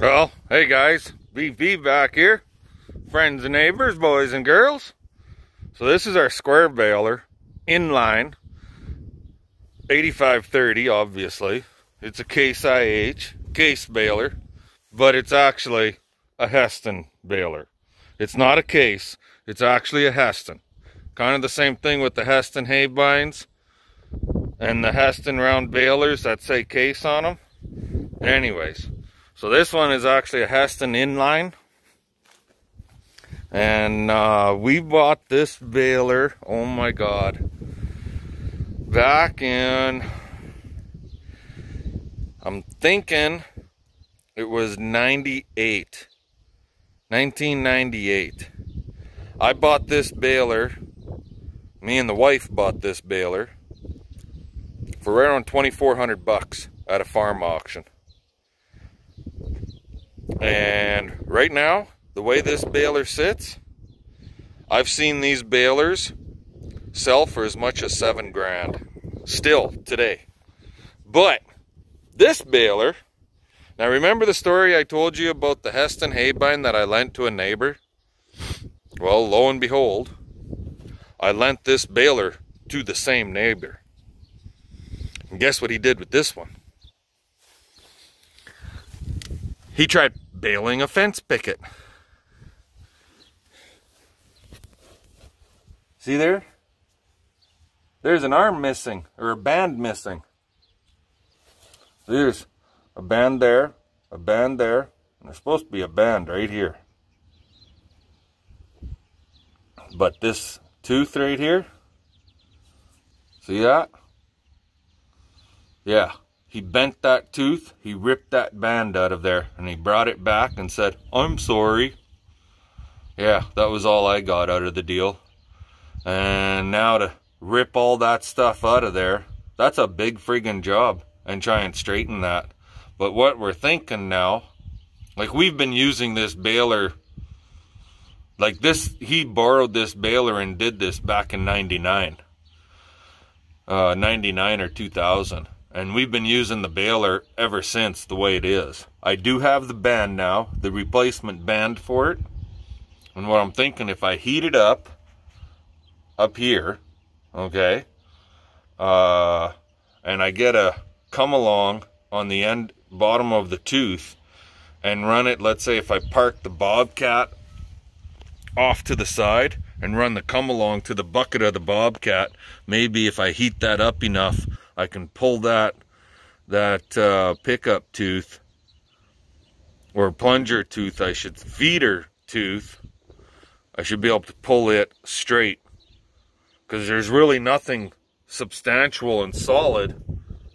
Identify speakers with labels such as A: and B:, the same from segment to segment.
A: Well, hey guys, VV back here. Friends and neighbors, boys and girls. So this is our square baler, inline, 8530 obviously. It's a case IH, case baler, but it's actually a Heston baler. It's not a case, it's actually a Heston. Kind of the same thing with the Heston hay binds and the Heston round balers that say case on them. Anyways, so this one is actually a Heston inline. And we bought this baler, oh my god, back in, I'm thinking it was 1998. I bought this baler, me and the wife bought this baler for right around 2,400 bucks at a farm auction. And right now, the way this baler sits, I've seen these balers sell for as much as $7 grand still today. But this baler, now remember the story I told you about the Heston hay bind that I lent to a neighbor? Well, lo and behold, I lent this baler to the same neighbor. And guess what he did with this one? He tried baling a fence picket. See there? There's an arm missing, or a band missing. There's a band there, and there's supposed to be a band right here. But this tooth right here, see that? Yeah, he bent that tooth, he ripped that band out of there, and he brought it back and said, "I'm sorry." Yeah, that was all I got out of the deal. And now to rip all that stuff out of there, that's a big friggin' job, and try and straighten that. But what we're thinking now, like we've been using this baler, like this, he borrowed this baler and did this back in 99 or 2000. And we've been using the baler ever since the way it is. I do have the band now, the replacement band for it. And what I'm thinking, if I heat it up here, okay, and I get a come along on the end bottom of the tooth and run it, let's say if I park the Bobcat off to the side and run the come along to the bucket of the Bobcat, maybe if I heat that up enough, I can pull that pickup tooth, or plunger tooth, feeder tooth, I should be able to pull it straight, because there's really nothing substantial and solid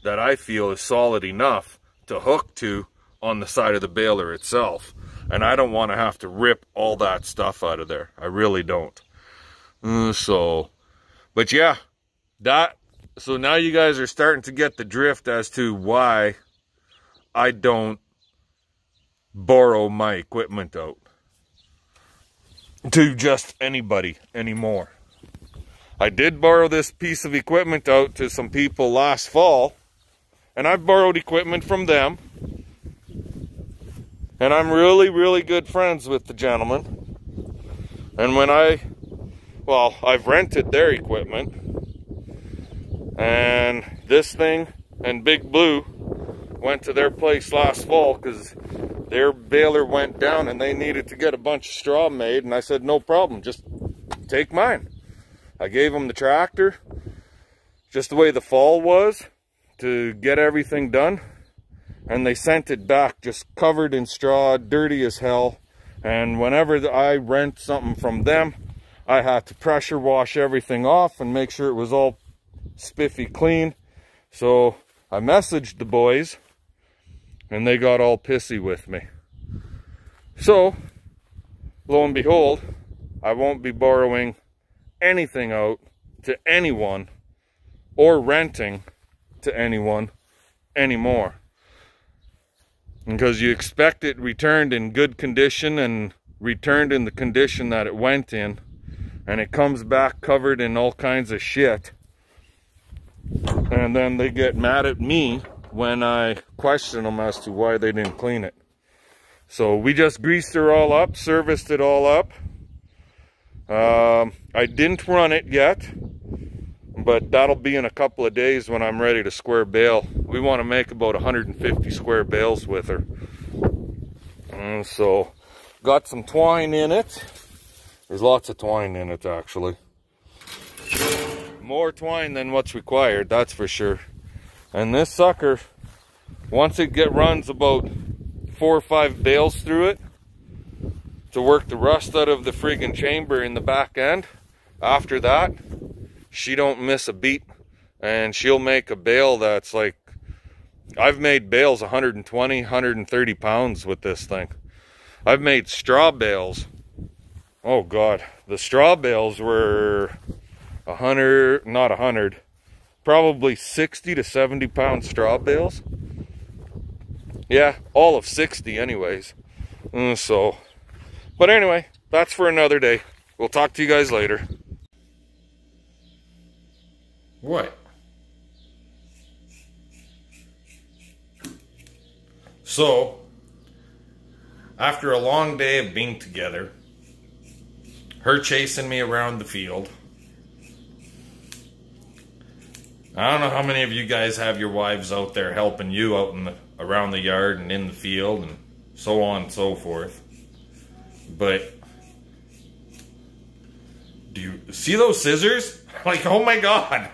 A: that I feel is solid enough to hook to on the side of the baler itself. And I don't want to have to rip all that stuff out of there. I really don't. But yeah, so now you guys are starting to get the drift as to why I don't borrow my equipment out to just anybody anymore. I did borrow this piece of equipment out to some people last fall, and I've borrowed equipment from them, and I'm really, really good friends with the gentleman. And when I've rented their equipment, and this thing and Big Blue went to their place last fall because their baler went down and they needed to get a bunch of straw made, and I said, no problem, just take mine. I gave them the tractor, just the way the fall was, to get everything done, and they sent it back just covered in straw, dirty as hell. And whenever I rent something from them, I had to pressure wash everything off and make sure it was all spiffy clean. So I messaged the boys and they got all pissy with me. So lo and behold, I won't be borrowing anything out to anyone or renting to anyone anymore, because you expect it returned in good condition and returned in the condition that it went in, and it comes back covered in all kinds of shit. And then they get mad at me when I question them as to why they didn't clean it. So we just greased her all up, serviced it all up. I didn't run it yet, but that'll be in a couple of days when I'm ready to square bale. We want to make about 150 square bales with her. And so, got some twine in it. There's lots of twine in it, actually. More twine than what's required, that's for sure. And this sucker, once it runs about 4 or 5 bales through it to work the rust out of the friggin' chamber in the back end, after that, she don't miss a beat. And she'll make a bale that's like, I've made bales 120, 130 pounds with this thing. I've made straw bales. Oh God, the straw bales were 100, not 100, probably 60 to 70 pound straw bales. Yeah, all of 60 anyways. So, but anyway, that's for another day. We'll talk to you guys later. What? So, after a long day of being together, her chasing me around the field. I don't know how many of you guys have your wives out there helping you out around the yard and in the field and so on and so forth. But do you see those scissors? Like, oh my God.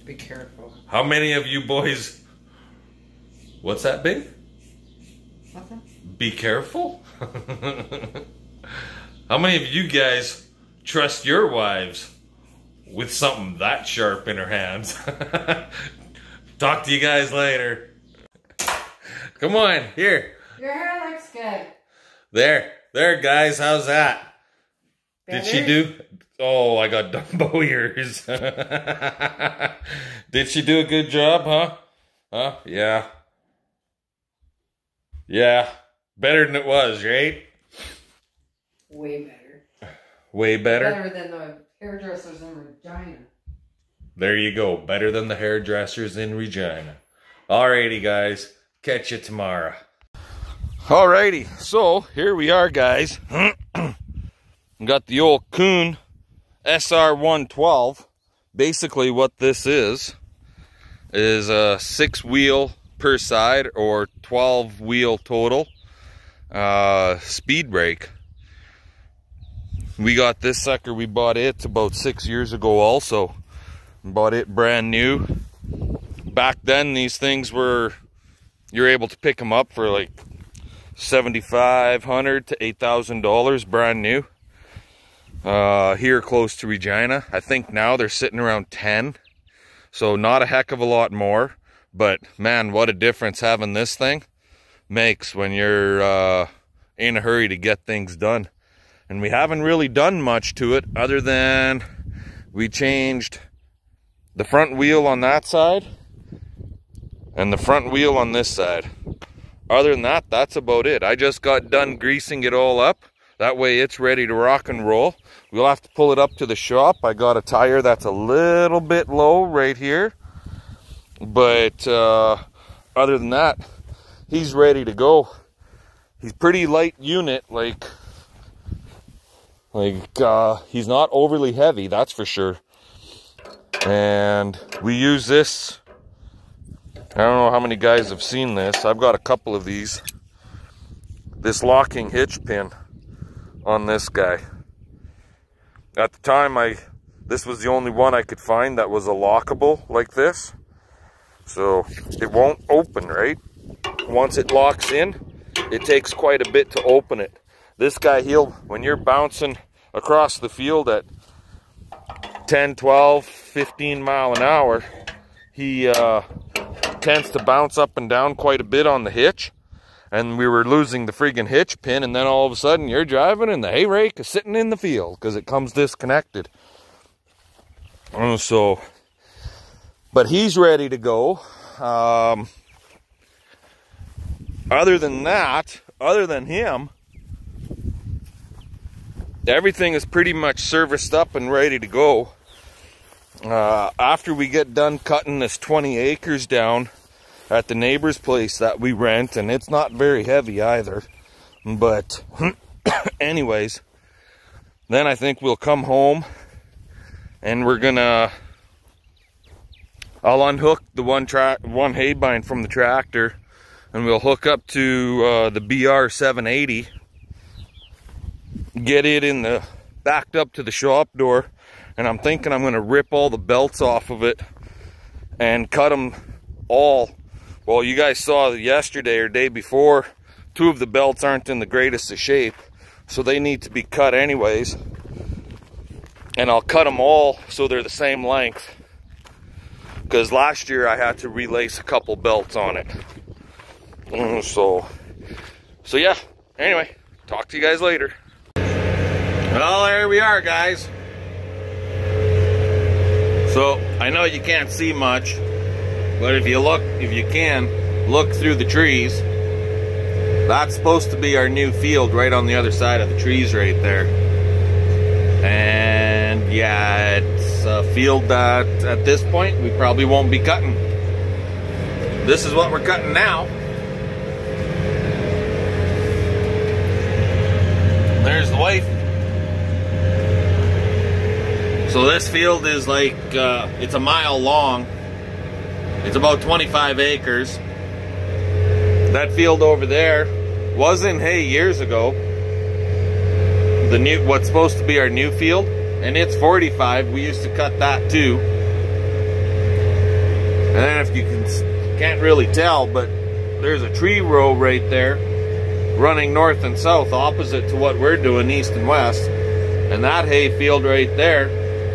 B: Be careful.
A: How many of you boys... What's that, babe?
B: Nothing.
A: Be careful? How many of you guys trust your wives with something that sharp in her hands? Talk to you guys later. Come on, here.
B: Your hair looks good.
A: There, guys. How's that?
B: Better?
A: Did she do? Oh, I got Dumbo ears. Did she do a good job, huh? Huh? Yeah. Yeah. Better than it was, right?
B: Way better.
A: Way better?
B: Better than the hairdressers in Regina.
A: There you go. Better than the hairdressers in Regina. Alrighty, guys. Catch you tomorrow. Alrighty. So, here we are, guys. Got the old Kuhn SR112. Basically, what this is a 6-wheel per side or 12-wheel total speed brake. We got this sucker, we bought it about 6 years ago also. Bought it brand new. Back then these things were, you're able to pick them up for like $7,500 to $8,000 brand new. Here close to Regina. I think now they're sitting around 10. So not a heck of a lot more. But man, what a difference having this thing makes when you're in a hurry to get things done. And we haven't really done much to it other than we changed the front wheel on that side and the front wheel on this side. Other than that, that's about it. I just got done greasing it all up. That way it's ready to rock and roll. We'll have to pull it up to the shop. I got a tire that's a little bit low right here. But other than that, he's ready to go. He's pretty light unit, like he's not overly heavy, that's for sure. And we use this, I don't know how many guys have seen this. I've got a couple of these. This locking hitch pin on this guy. At the time, this was the only one I could find that was a lockable like this. So it won't open, right? Once it locks in, it takes quite a bit to open it. This guy, when you're bouncing across the field at 10, 12, 15 mile an hour, he tends to bounce up and down quite a bit on the hitch. And we were losing the freaking hitch pin, and then all of a sudden you're driving and the hay rake is sitting in the field because it comes disconnected. But he's ready to go. Other than that, other than him, everything is pretty much serviced up and ready to go. after we get done cutting this 20 acres down at the neighbor's place that we rent, and it's not very heavy either, but anyways, then I think we'll come home and we're gonna, I'll unhook the one hay bind from the tractor, and we'll hook up to the BR 780, get it in the backed up to the shop door, and I'm thinking I'm gonna rip all the belts off of it and cut them all. Well, you guys saw yesterday or day before, 2 of the belts aren't in the greatest of shape, so they need to be cut anyways. And I'll cut them all so they're the same length, because last year I had to relace a couple belts on it. So yeah, anyway, talk to you guys later. Well, there we are, guys. So I know you can't see much, but if you can look through the trees, that's supposed to be our new field right on the other side of the trees right there. And yeah, it's a field that at this point we probably won't be cutting. This is what we're cutting now. There's the wife. So this field is like, it's a mile long. It's about 25 acres. That field over there was in hay years ago. What's supposed to be our new field, and it's 45. We used to cut that too. And then if you can't really tell, but there's a tree row right there running north and south opposite to what we're doing, east and west. And that hay field right there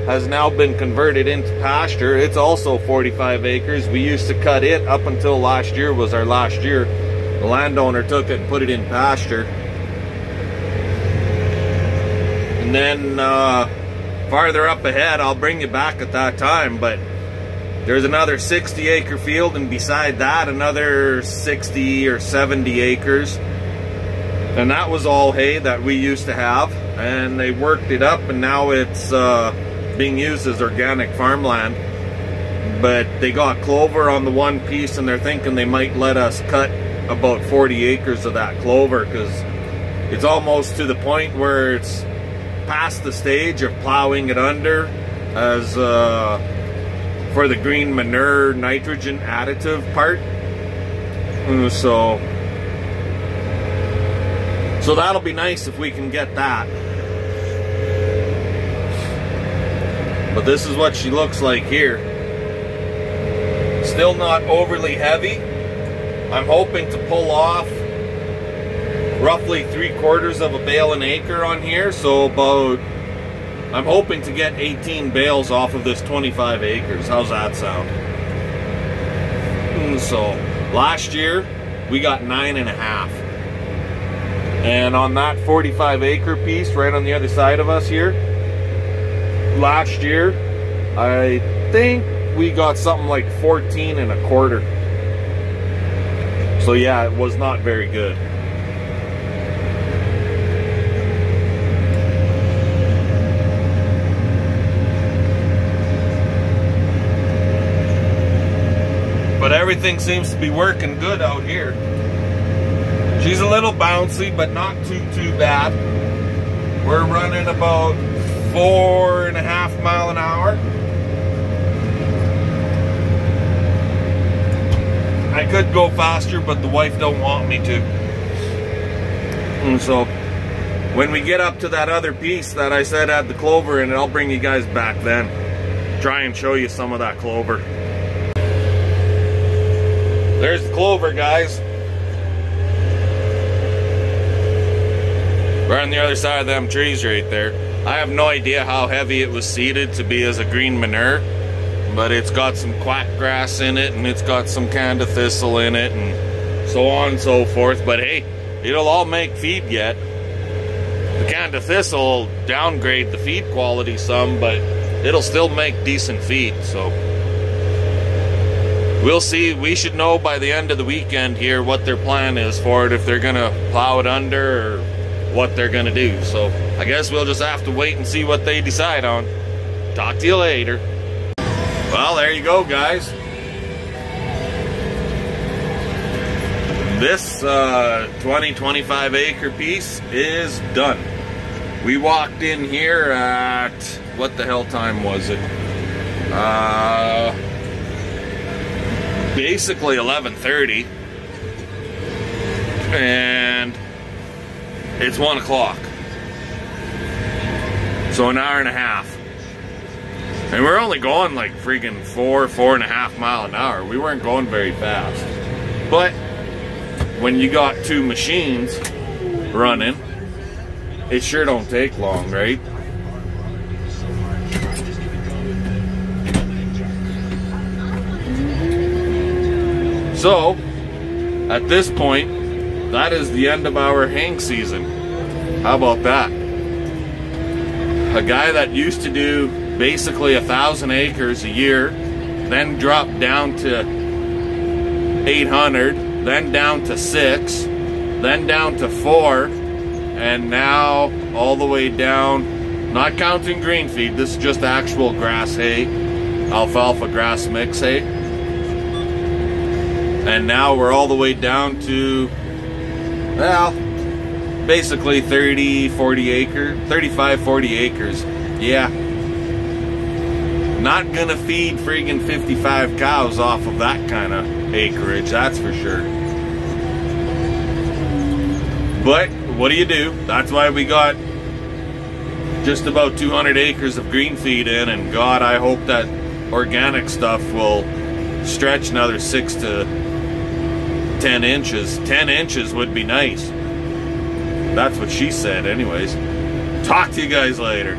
A: has now been converted into pasture. It's also 45 acres. We used to cut it up until last year was our last year. The landowner took it and put it in pasture. And then farther up ahead, I'll bring you back at that time, but there's another 60 acre field, and beside that another 60 or 70 acres. And that was all hay that we used to have, and they worked it up, and now it's being used as organic farmland. But they got clover on the one piece, and they're thinking they might let us cut about 40 acres of that clover, because it's almost to the point where it's past the stage of plowing it under as for the green manure nitrogen additive part. So that'll be nice if we can get that. But this is what she looks like here. Still not overly heavy. I'm hoping to pull off roughly 3/4 of a bale an acre on here, so I'm hoping to get 18 bales off of this 25 acres. How's that sound? So last year we got 9.5, and on that 45 acre piece right on the other side of us here, last year I think we got something like 14.25. So yeah, it was not very good. But everything seems to be working good out here. She's a little bouncy, but not too bad. We're running about 4.5 miles an hour. I could go faster, but the wife don't want me to. And so when we get up to that other piece that I said had the clover in it, I'll bring you guys back then. Try and show you some of that clover. There's the clover, guys. We're on the other side of them trees right there. I have no idea how heavy it was seeded to be as a green manure, but it's got some quack grass in it, and it's got some Canada thistle in it, and so on and so forth. But hey, it'll all make feed yet. The Canada thistle will downgrade the feed quality some, but it'll still make decent feed, so we'll see. We should know by the end of the weekend here what their plan is for it, if they're gonna plow it under or what they're gonna do. So I guess we'll just have to wait and see what they decide on. Talk to you later. Well, there you go, guys. This 20-25 acre piece is done. We walked in here at, what the hell time was it? Basically 11:30, and it's 1 o'clock. So an hour and a half. And we're only going like freaking 4.5 miles an hour. We weren't going very fast. But when you got two machines running, it sure don't take long, right? So, at this point, that is the end of our hang season. How about that? A guy that used to do basically 1,000 acres a year, then dropped down to 800, then down to 6, then down to 4, and now all the way down, not counting green feed, this is just actual grass hay, alfalfa grass mix hay. And now we're all the way down to, well, basically 35, 40 acres. Yeah. Not gonna feed friggin' 55 cows off of that kind of acreage, that's for sure. But what do? That's why we got just about 200 acres of green feed in, and God, I hope that organic stuff will stretch another 6 to 10 inches. 10 inches would be nice. That's what she said anyways. Talk to you guys later.